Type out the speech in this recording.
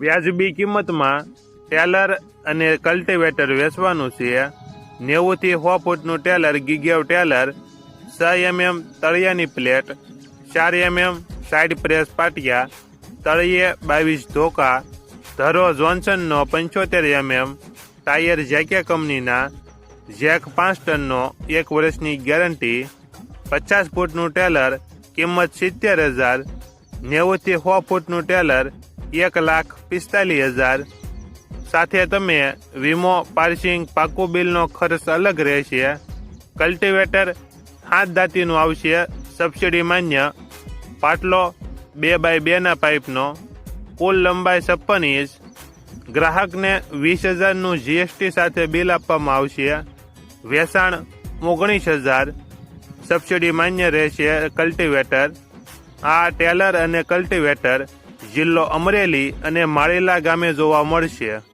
વ્યાજબી કિંમતમાં ટેલર અને કલ્ટિવેટર વેચવાનું છે। 90 થી 100 ફૂટનું ટેલર ગીગેવ ટેલર, 6 mm તળિયાની પ્લેટ, 4 mm સાઇડ પ્રેસ પાટિયા, તળિયે 22 ધોકા, ધરો જોન્સનનો 75 mm, ટાયર જેકે કંપનીના, જેક 5 ટનનો, 1 વર્ષની ગેરંટી। 50 ફૂટનું ટેલર કિંમત 70,000, 90 થી 100 ફૂટનું ટેલર 1,45,000। સાથે તમે વીમો, પાર્સિંગ, પાકું બિલનો ખર્ચ અલગ રહેશે। કલ્ટિવેટર 7 દાંતીનું આવશે, સબસિડી માન્ય, પાટલો 2x2 પાઇપનો, કુલ લંબાઈ 56 ઇંચ। ગ્રાહકને 20,000નું GST સાથે બિલ આપવામાં આવશે। વેચાણ 19,000, સબસિડી માન્ય રહેશે। કલ્ટિવેટર આ ટેલર અને કલ્ટિવેટર જિલ્લો અમરેલી અને માળેલા ગામે જોવા મળશે।